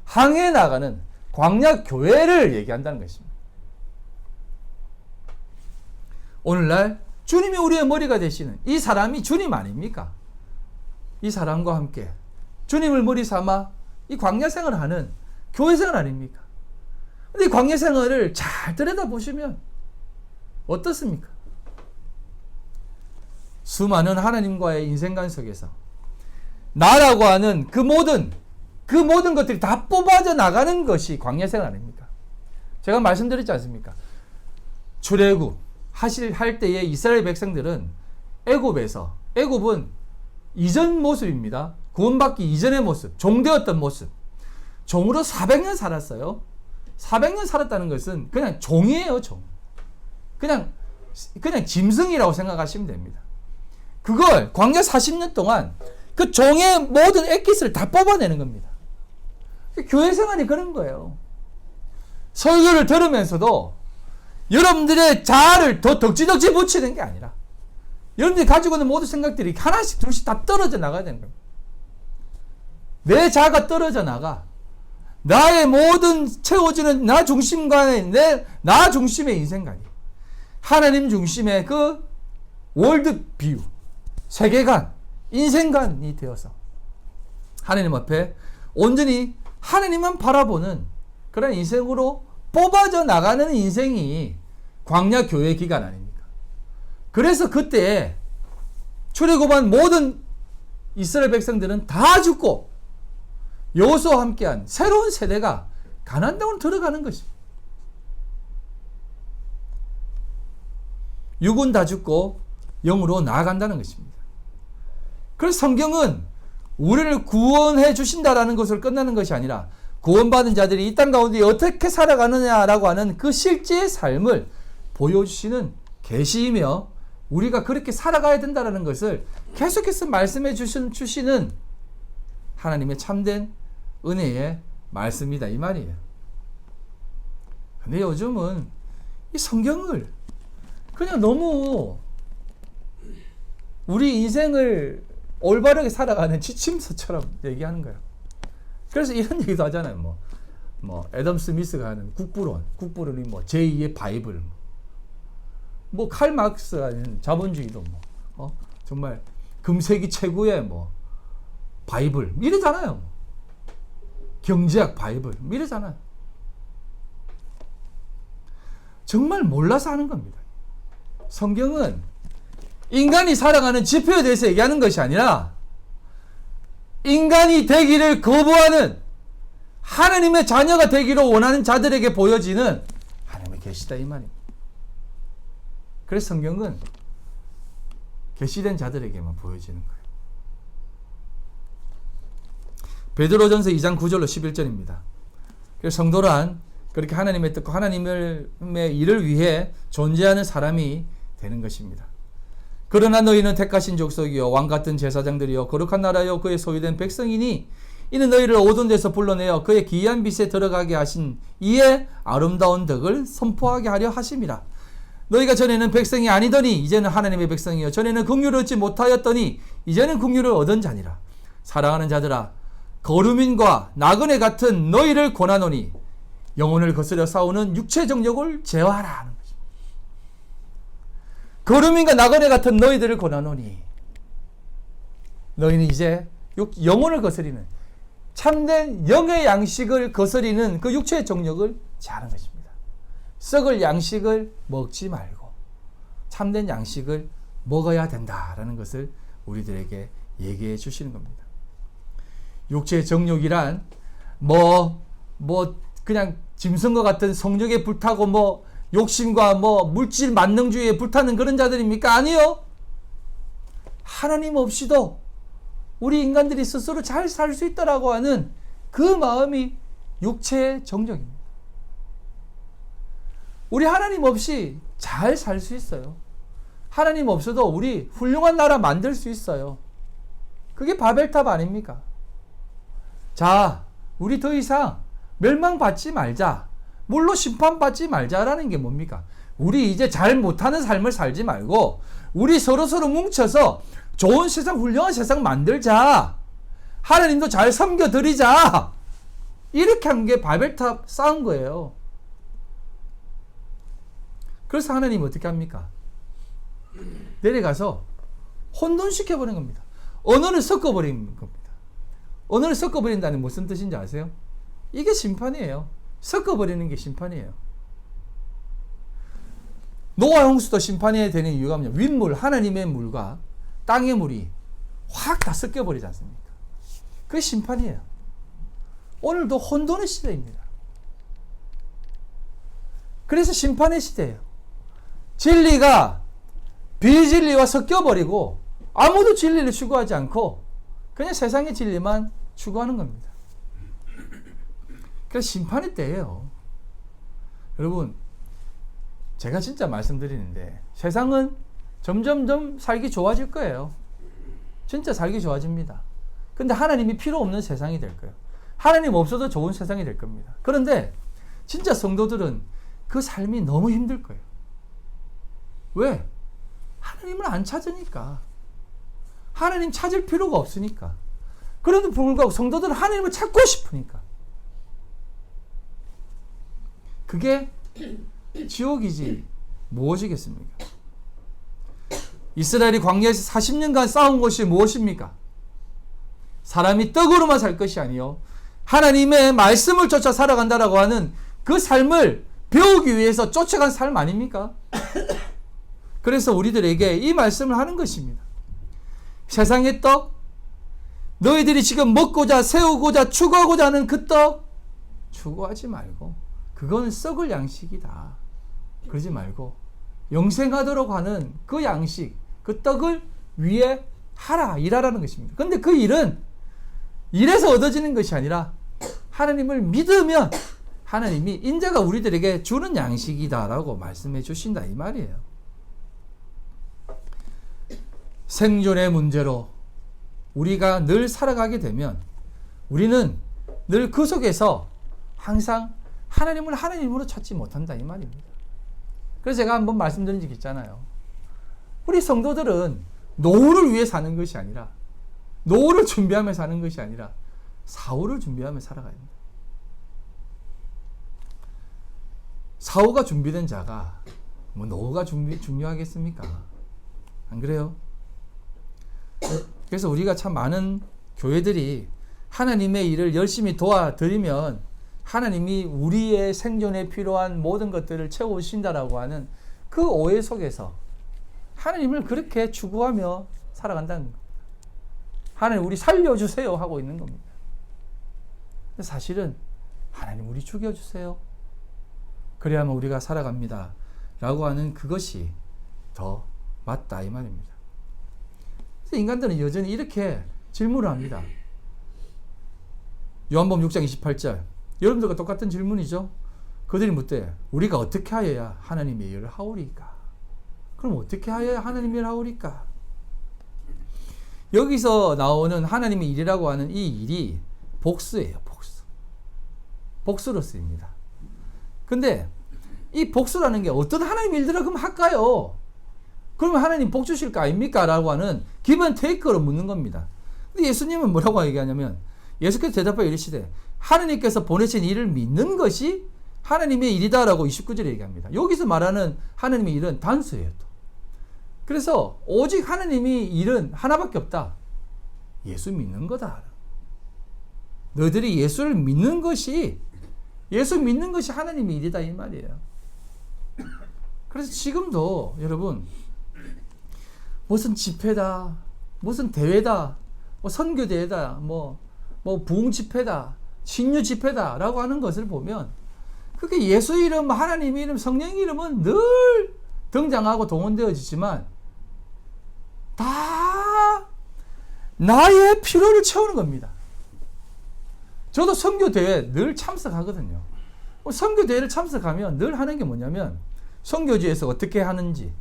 항해 나가는 광야 교회를 얘기한다는 것입니다. 오늘날 주님이 우리의 머리가 되시는 이 사람이 주님 아닙니까? 이 사람과 함께 주님을 머리 삼아 이 광야 생활을 하는 교회 생활 아닙니까? 근데 이 광야 생활을 잘 들여다보시면 어떻습니까? 수많은 하나님과의 인생관 속에서 나라고 하는 그 모든 것들이 다 뽑아져 나가는 것이 광야 생활 아닙니까? 제가 말씀드렸지 않습니까? 출애굽 할 때에 이스라엘 백성들은 애굽은 이전 모습입니다. 구원받기 이전의 모습, 종되었던 모습. 종으로 400년 살았어요. 400년 살았다는 것은 그냥 종이에요, 종. 그냥 짐승이라고 생각하시면 됩니다. 그걸 광야 40년 동안 그 종의 모든 엑기스를 다 뽑아내는 겁니다. 교회 생활이 그런 거예요. 설교를 들으면서도 여러분들의 자아를 더 덕지덕지 붙이는 게 아니라 여러분들이 가지고 있는 모든 생각들이 하나씩 둘씩 다 떨어져 나가야 되는 겁니다. 내 자아가 떨어져 나가 나의 모든 채워지는 나 중심관의 나 중심의 인생관이 하나님 중심의 그 월드 뷰, 세계관, 인생관이 되어서 하나님 앞에 온전히 하나님만 바라보는 그런 인생으로 뽑아져 나가는 인생이 광야 교회 기간 아닙니까? 그래서 그때 출애굽한 모든 이스라엘 백성들은 다 죽고 여호수아와 함께한 새로운 세대가 가나안 땅으로 들어가는 것입니다. 육은 다 죽고 영으로 나아간다는 것입니다. 그래서 성경은 우리를 구원해 주신다라는 것을 끝나는 것이 아니라 구원받은 자들이 이 땅 가운데 어떻게 살아가느냐라고 하는 그 실제의 삶을 보여주시는 계시이며 우리가 그렇게 살아가야 된다는 것을 계속해서 말씀해 주시는 하나님의 참된 은혜의 말씀이다 이 말이에요. 근데 요즘은 이 성경을 그냥 너무 우리 인생을 올바르게 살아가는 지침서처럼 얘기하는 거예요. 그래서 이런 얘기도 하잖아요. 애덤 스미스가 하는 국부론이 제2의 바이블, 칼 마크스가 하는 자본주의도 정말 금세기 최고의 바이블 이러잖아요. 경제학 바이블 이러잖아요. 정말 몰라서 하는 겁니다. 성경은 인간이 살아가는 지표에 대해서 얘기하는 것이 아니라 인간이 되기를 거부하는 하나님의 자녀가 되기를 원하는 자들에게 보여지는 하나님의 계시다 이 말입니다. 그래서 성경은 계시된 자들에게만 보여지는 거예요. 베드로전서 2장 9절로 11절입니다. 그래서 성도란 그렇게 하나님의 뜻과 하나님의 일을 위해 존재하는 사람이 되는 것입니다. 그러나 너희는 택하신 족속이요 왕같은 제사장들이요 거룩한 나라요 그의 소유된 백성이니 이는 너희를 어두운 데서 불러내어 그의 기이한 빛에 들어가게 하신 이의 아름다운 덕을 선포하게 하려 하심이라. 너희가 전에는 백성이 아니더니 이제는 하나님의 백성이요 전에는 긍휼을 얻지 못하였더니 이제는 긍휼을 얻은 자니라. 사랑하는 자들아 거루민과 나그네 같은 너희를 권하노니 영혼을 거스려 싸우는 육체 정욕을 제어하라 하는 것입니다. 거루민과 나그네 같은 너희들을 권하노니 너희는 이제 영혼을 거스리는 참된 영의 양식을 거스리는 그 육체의 정욕을 제하는 것입니다. 썩을 양식을 먹지 말고 참된 양식을 먹어야 된다라는 것을 우리들에게 얘기해 주시는 겁니다. 육체의 정욕이란 그냥 짐승과 같은 성욕에 불타고 욕심과 물질 만능주의에 불타는 그런 자들입니까? 아니요. 하나님 없이도 우리 인간들이 스스로 잘 살 수 있다라고 하는 그 마음이 육체의 정욕입니다. 우리 하나님 없이 잘 살 수 있어요. 하나님 없어도 우리 훌륭한 나라 만들 수 있어요. 그게 바벨탑 아닙니까? 자, 우리 더 이상 멸망받지 말자. 물로 심판받지 말자라는 게 뭡니까? 우리 이제 잘 못하는 삶을 살지 말고 우리 서로서로 뭉쳐서 좋은 세상, 훌륭한 세상 만들자. 하나님도 잘 섬겨드리자. 이렇게 한 게 바벨탑 쌓은 거예요. 그래서 하나님 어떻게 합니까? 내려가서 혼돈시켜버린 겁니다. 언어를 섞어버린 겁니다. 언어를 섞어버린다는 무슨 뜻인지 아세요? 이게 심판이에요. 섞어버리는 게 심판이에요. 노아 홍수도 심판이 되는 이유가 뭐냐? 윗물, 하나님의 물과 땅의 물이 확 다 섞여버리지 않습니까? 그게 심판이에요. 오늘도 혼돈의 시대입니다. 그래서 심판의 시대예요. 진리가 비진리와 섞여버리고 아무도 진리를 추구하지 않고 그냥 세상의 진리만 추구하는 겁니다. 그래서 심판의 때예요. 여러분, 제가 진짜 말씀드리는데 세상은 점점점 살기 좋아질 거예요. 진짜 살기 좋아집니다. 근데 하나님이 필요 없는 세상이 될 거예요. 하나님 없어도 좋은 세상이 될 겁니다. 그런데 진짜 성도들은 그 삶이 너무 힘들 거예요. 왜? 하나님을 안 찾으니까. 하나님 찾을 필요가 없으니까. 그래도 불구하고 성도들은 하나님을 찾고 싶으니까. 그게 지옥이지 무엇이겠습니까? 이스라엘이 광야에서 40년간 싸운 것이 무엇입니까? 사람이 떡으로만 살 것이 아니요 하나님의 말씀을 쫓아 살아간다라고 하는 그 삶을 배우기 위해서 쫓아간 삶 아닙니까? 그래서 우리들에게 이 말씀을 하는 것입니다. 세상의 떡, 너희들이 지금 먹고자 세우고자 추구하고자 하는 그 떡 추구하지 말고 그거는 썩을 양식이다. 그러지 말고 영생하도록 하는 그 양식, 그 떡을 위해 하라, 일하라는 것입니다. 그런데 그 일은 일에서 얻어지는 것이 아니라 하나님을 믿으면 하나님이 인자가 우리들에게 주는 양식이다라고 말씀해 주신다 이 말이에요. 생존의 문제로 우리가 늘 살아가게 되면 우리는 늘 그 속에서 항상 하나님을 하나님으로 찾지 못한다 이 말입니다. 그래서 제가 한번 말씀드린 적 있잖아요. 우리 성도들은 노후를 위해 사는 것이 아니라, 노후를 준비하며 사는 것이 아니라 사후를 준비하며 살아가야 됩니다. 사후가 준비된 자가 뭐 노후가 중요하겠습니까? 안 그래요? 그래서 우리가 참 많은 교회들이 하나님의 일을 열심히 도와드리면 하나님이 우리의 생존에 필요한 모든 것들을 채워주신다라고 하는 그 오해 속에서 하나님을 그렇게 추구하며 살아간다는 겁니다. 하나님 우리 살려주세요 하고 있는 겁니다. 사실은 하나님 우리 죽여주세요. 그래야만 우리가 살아갑니다 라고 하는 그것이 더 맞다 이 말입니다. 그래서 인간들은 여전히 이렇게 질문을 합니다. 요한복음 6장 28절, 여러분들과 똑같은 질문이죠. 그들이 묻되 우리가 어떻게 하여야 하나님의 일을 하오리까? 그럼 어떻게 하여야 하나님의 일을 하오리까? 여기서 나오는 하나님의 일이라고 하는 이 일이 복수예요. 복수로 쓰입니다. 근데 이 복수라는 게 어떤 하나님의 일들을 그럼 할까요? 그러면 하나님 복 주실 거 아닙니까? 라고 하는 기본 테이크로 묻는 겁니다. 근데 예수님은 뭐라고 얘기하냐면, 예수께서 대답하여 이르시되 하나님께서 보내신 일을 믿는 것이 하나님의 일이다라고 29절에 얘기합니다. 여기서 말하는 하나님의 일은 단수예요. 또. 그래서 오직 하나님의 일은 하나밖에 없다. 예수 믿는 거다. 너희들이 예수를 믿는 것이, 예수 믿는 것이 하나님의 일이다 이 말이에요. 그래서 지금도 여러분 무슨 집회다, 무슨 대회다, 뭐 선교대회다, 뭐 부흥 집회다, 신유 집회다라고 하는 것을 보면 그게 예수 이름, 하나님 이름, 성령 이름은 늘 등장하고 동원되어지지만 다 나의 필요를 채우는 겁니다. 저도 선교대회 늘 참석하거든요. 선교대회를 참석하면 늘 하는 게 뭐냐면 선교지에서 어떻게 하는지,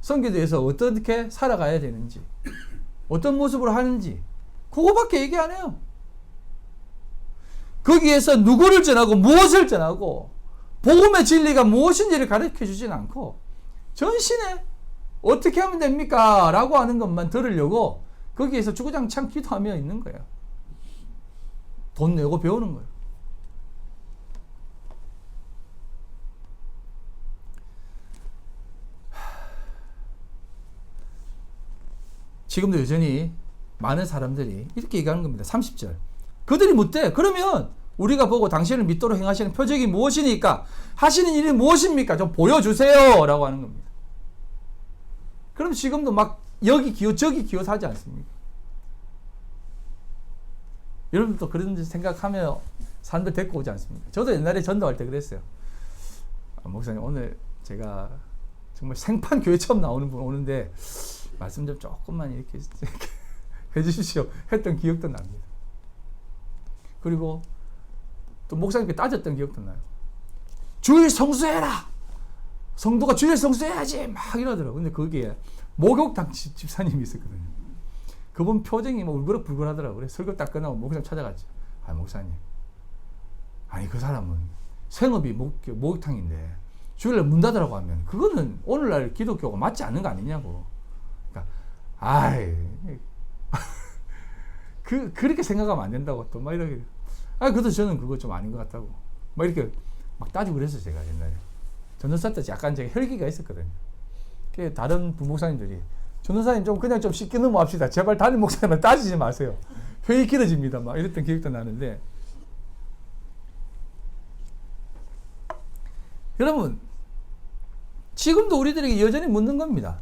선교대회에서 어떻게 살아가야 되는지, 어떤 모습으로 하는지 그거밖에 얘기 안 해요. 거기에서 누구를 전하고 무엇을 전하고 복음의 진리가 무엇인지를 가르쳐 주진 않고 전신에 어떻게 하면 됩니까? 라고 하는 것만 들으려고 거기에서 주구장창 기도하며 있는 거예요. 돈 내고 배우는 거예요. 지금도 여전히 많은 사람들이 이렇게 얘기하는 겁니다. 30절. 그들이 묻되 그러면 우리가 보고 당신을 믿도록 행하시는 표적이 무엇이니까? 하시는 일이 무엇입니까? 좀 보여주세요 라고 하는 겁니다. 그럼 지금도 막 여기 기호 저기 기호 사지 않습니까? 여러분도 그런 생각하며 사람들 데리고 오지 않습니까? 저도 옛날에 전도할 때 그랬어요. 목사님 오늘 제가 정말 생판 교회 처음 나오는 분 오는데 말씀 좀 조금만 이렇게 해주십시오 했던 기억도 납니다. 그리고 또 목사님께 따졌던 기억도 나요. 주일 성수해라. 성도가 주일 성수해야지 막 이러더라고요. 근데 거기에 목욕탕 집사님이 있었거든요. 그분 표정이 뭐 울그락불그락 하더라고요. 그래서 설교 딱 끝나고 목사님 찾아갔죠. 아 목사님, 아니 그 사람은 생업이 목욕탕인데 주일날 문 닫으라고 하면 그거는 오늘날 기독교가 맞지 않는 거 아니냐고. 그러니까 아이 그렇게 생각하면 안 된다고 또 막 이렇게. 그래도 저는 그거 좀 아닌 것 같다고. 막 이렇게 막 따지고 그랬어요, 제가 옛날에. 전도사 때 약간 제가 혈기가 있었거든요. 다른 부목사님들이, 전도사님 좀 그냥 좀 쉽게 넘어갑시다. 제발 다른 목사님은 따지지 마세요. 회의 길어집니다. 막 이랬던 기억도 나는데. 여러분, 지금도 우리들에게 여전히 묻는 겁니다.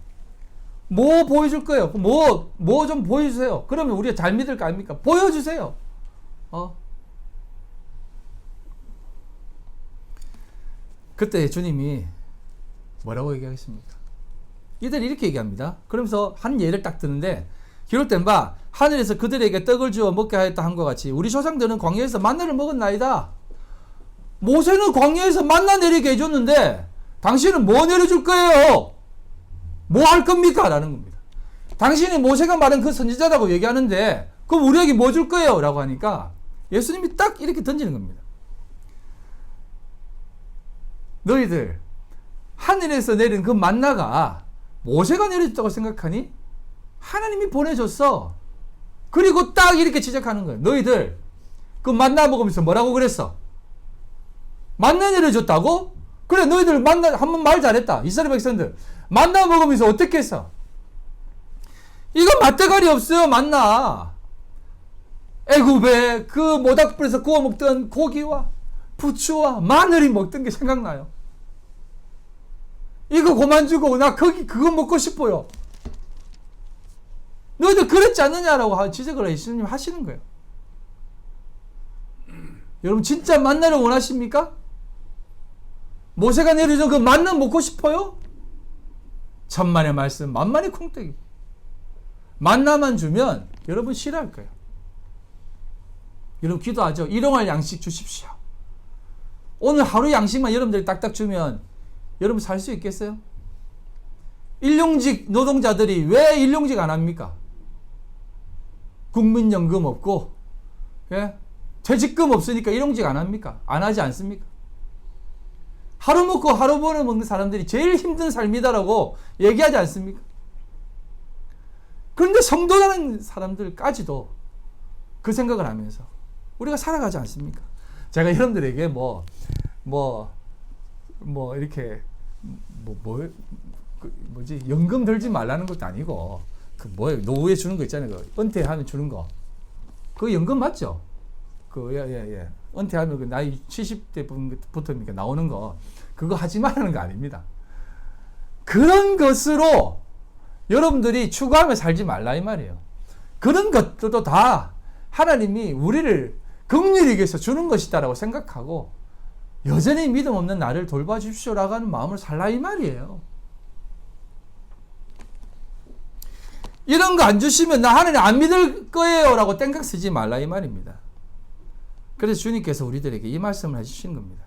뭐 보여줄 거예요? 뭐 좀 보여주세요. 그러면 우리가 잘 믿을 거 아닙니까? 보여주세요. 그때 주님이 뭐라고 얘기하겠습니까? 이들이 이렇게 얘기합니다. 그러면서 한 예를 딱 드는데, 기록된 바 하늘에서 그들에게 떡을 주어 먹게 하였다 한것 같이 우리 조상들은 광야에서 만나를 먹었나이다. 모세는 광야에서 만나 내리게 해줬는데 당신은 뭐 내려줄 거예요? 뭐 할 겁니까? 라는 겁니다. 당신이 모세가 말한 그 선지자라고 얘기하는데 그럼 우리에게 뭐 줄 거예요? 라고 하니까 예수님이 딱 이렇게 던지는 겁니다. 너희들 하늘에서 내린 그 만나가 모세가 내려줬다고 생각하니? 하나님이 보내줬어. 그리고 딱 이렇게 지적하는 거예요. 너희들 그 만나 먹으면서 뭐라고 그랬어? 만나 내려줬다고? 그래, 너희들 만나 한번 말 잘했다. 이스라엘 백성들 만나 먹으면서 어떻게 했어? 이거 맛대가리 없어요. 만나 애굽에 그 모닥불에서 구워 먹던 고기와 부추와 마늘이 먹던 게 생각나요. 이거 그만 주고 나 그거 먹고 싶어요. 너희들 그랬지 않느냐라고 지적을 예수님 하시는 거예요. 여러분 진짜 만나를 원하십니까? 모세가 내려준 그 만나 먹고 싶어요? 천만의 말씀 만만의 콩떡이. 만나만 주면 여러분 싫어할 거예요. 여러분 기도하죠. 일용할 양식 주십시오. 오늘 하루 양식만 여러분들이 딱딱 주면 여러분 살 수 있겠어요? 일용직 노동자들이 왜 일용직 안 합니까? 국민연금 없고, 예? 퇴직금 없으니까 일용직 안 합니까? 안 하지 않습니까? 하루 먹고 하루 벌어 먹는 사람들이 제일 힘든 삶이다라고 얘기하지 않습니까? 그런데 성도라는 사람들까지도 그 생각을 하면서 우리가 살아가지 않습니까? 제가 여러분들에게 이렇게 뭐지 연금 들지 말라는 것도 아니고 그 뭐예요 노후에 주는 거 있잖아요. 그 은퇴하면 주는 거 그 연금 맞죠? 그 예. 은퇴하면 그 나이 70대부터 나오는 거 그거 하지 말라는 거 아닙니다. 그런 것으로 여러분들이 추구하며 살지 말라 이 말이에요. 그런 것들도 다 하나님이 우리를 긍휼히 여기서 주는 것이다라고 생각하고 여전히 믿음 없는 나를 돌봐주십시오라고 하는 마음을 살라 이 말이에요. 이런 거 안 주시면 나 하나님 안 믿을 거예요 라고 땡깡 쓰지 말라 이 말입니다. 그래서 주님께서 우리들에게 이 말씀을 해주신 겁니다.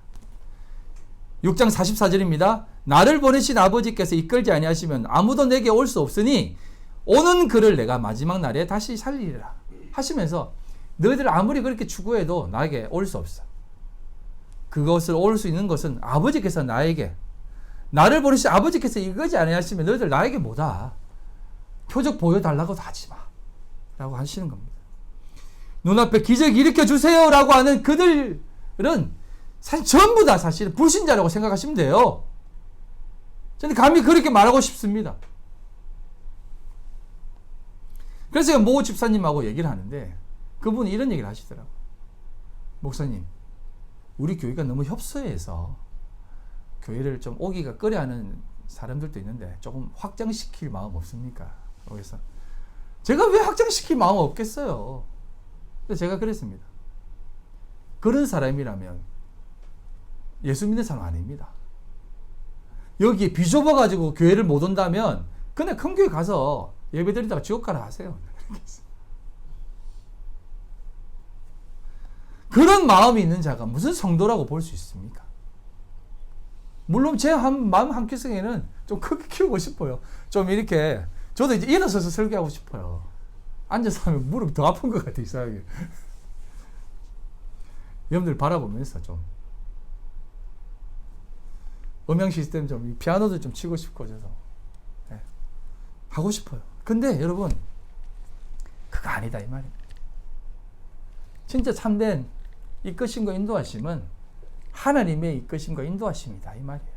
6장 44절입니다. 나를 보내신 아버지께서 이끌지 아니하시면 아무도 내게 올 수 없으니 오는 그를 내가 마지막 날에 다시 살리리라 하시면서 너희들 아무리 그렇게 추구해도 나에게 올 수 없어. 그것을 올 수 있는 것은 아버지께서 나에게 나를 보내신 아버지께서 이끌지 아니하시면 너희들 나에게 뭐다. 표적 보여달라고도 하지 마 라고 하시는 겁니다. 눈앞에 기적 일으켜주세요 라고 하는 그들은 사실 전부 다 사실 불신자라고 생각하시면 돼요. 저는 감히 그렇게 말하고 싶습니다. 그래서 제가 모 집사님하고 얘기를 하는데 그분이 이런 얘기를 하시더라고요. 목사님, 우리 교회가 너무 협소해서 교회를 좀 오기가 꺼려하는 사람들도 있는데 조금 확장시킬 마음 없습니까? 그래서 제가 왜 확장시킬 마음 없겠어요? 그래서 제가 그랬습니다. 그런 사람이라면 예수 믿는 사람 아닙니다. 여기 비좁아가지고 교회를 못 온다면 그냥 큰 교회 가서 예배 드리다가 지옥 가라 하세요. 그런 마음이 있는 자가 무슨 성도라고 볼 수 있습니까? 물론 제 마음 한켠속에는 좀 크게 키우고 싶어요. 좀 이렇게 저도 이제 일어서서 설교하고 싶어요. 앉아서 하면 무릎이 더 아픈 것 같아 이상하게. 여러분들 바라보면서 좀 음향 시스템 좀 피아노도 좀 치고 싶고 저도 네. 하고 싶어요. 근데 여러분 그거 아니다 이 말입니다. 진짜 참된 이끄심과 인도하심은 하나님의 이끄심과 인도하심이다 이 말이에요.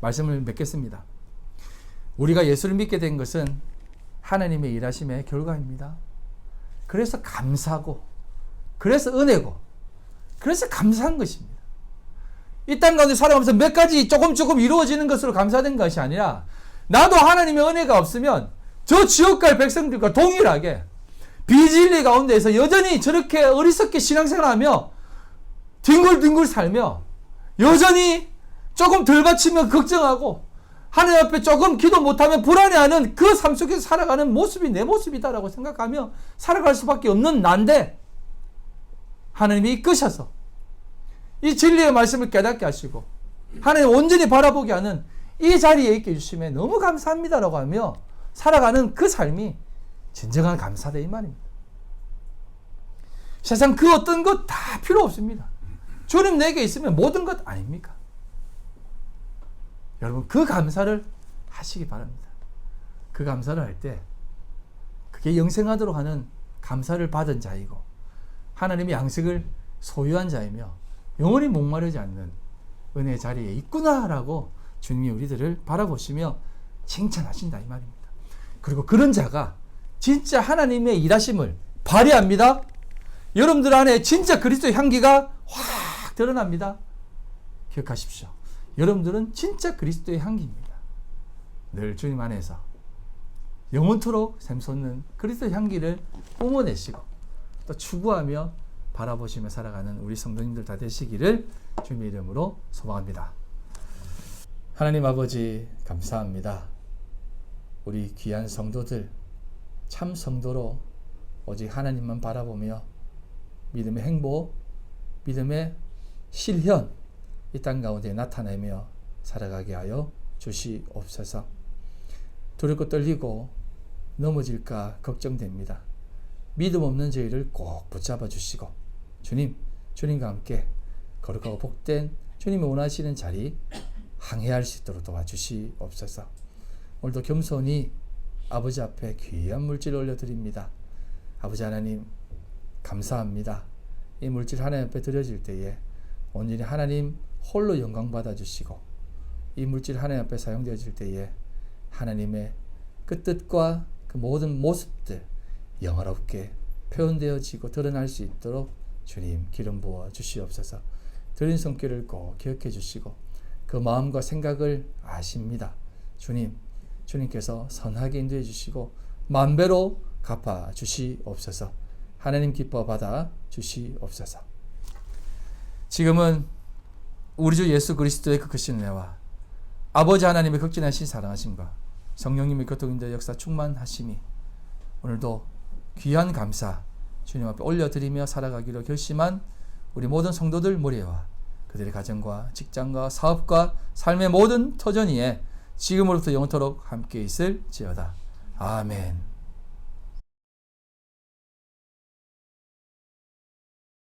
말씀을 맺겠습니다. 우리가 예수를 믿게 된 것은 하나님의 일하심의 결과입니다. 그래서 감사고 그래서 은혜고 그래서 감사한 것입니다. 이 땅 가운데 살아가면서 몇 가지 조금 이루어지는 것으로 감사된 것이 아니라 나도 하나님의 은혜가 없으면 저 지옥 갈 백성들과 동일하게 비진리 가운데에서 여전히 저렇게 어리석게 신앙생활하며 뒹굴뒹굴 살며 여전히 조금 덜 바치면 걱정하고 하나님 앞에 조금 기도 못하면 불안해하는 그 삶 속에서 살아가는 모습이 내 모습이다라고 생각하며 살아갈 수밖에 없는 난데 하나님이 이끄셔서 이 진리의 말씀을 깨닫게 하시고 하나님 온전히 바라보게 하는 이 자리에 있게 해주심에 너무 감사합니다라고 하며 살아가는 그 삶이 진정한 감사다 이 말입니다. 세상 그 어떤 것 다 필요 없습니다. 주님 내게 있으면 모든 것 아닙니까? 여러분 그 감사를 하시기 바랍니다. 그 감사를 할 때 그게 영생하도록 하는 감사를 받은 자이고 하나님의 양식을 소유한 자이며 영원히 목마르지 않는 은혜의 자리에 있구나라고 주님이 우리들을 바라보시며 칭찬하신다 이 말입니다. 그리고 그런 자가 진짜 하나님의 일하심을 발휘합니다. 여러분들 안에 진짜 그리스도의 향기가 확 드러납니다. 기억하십시오. 여러분들은 진짜 그리스도의 향기입니다. 늘 주님 안에서 영원토록 샘솟는 그리스도의 향기를 뿜어내시고 또 추구하며 바라보시며 살아가는 우리 성도님들 다 되시기를 주님의 이름으로 소망합니다. 하나님 아버지 감사합니다. 우리 귀한 성도들 참 성도로 오직 하나님만 바라보며 믿음의 행복, 믿음의 실현 이 땅 가운데 나타내며 살아가게 하여 주시옵소서. 두렵고 떨리고 넘어질까 걱정됩니다. 믿음 없는 저희를 꼭 붙잡아 주시고 주님과 함께 거룩하고 복된 주님이 원하시는 자리 항해할 수 있도록 도와주시옵소서. 오늘도 겸손히 아버지 앞에 귀한 물질을 올려드립니다. 아버지 하나님 감사합니다. 이 물질 하나님 앞에 드려질 때에 온전히 하나님 홀로 영광 받아주시고 이 물질 하나님 앞에 사용되어질 때에 하나님의 그 뜻과 그 모든 모습들 영화롭게 표현되어지고 드러날 수 있도록 주님 기름 부어 주시옵소서. 드린 손길을 꼭 기억해 주시고 그 마음과 생각을 아십니다. 주님께서 선하게 인도해 주시고 만배로 갚아 주시옵소서. 하나님 기뻐 받아 주시옵소서. 지금은 우리 주 예수 그리스도의 그 크신 은혜와 아버지 하나님의 극진하신 사랑하심과 성령님의 교통인도의 역사 충만하심이 오늘도 귀한 감사 주님 앞에 올려드리며 살아가기로 결심한 우리 모든 성도들 머리와 그들의 가정과 직장과 사업과 삶의 모든 터전이에 지금으로부터 영원토록 함께 있을지어다. 아멘.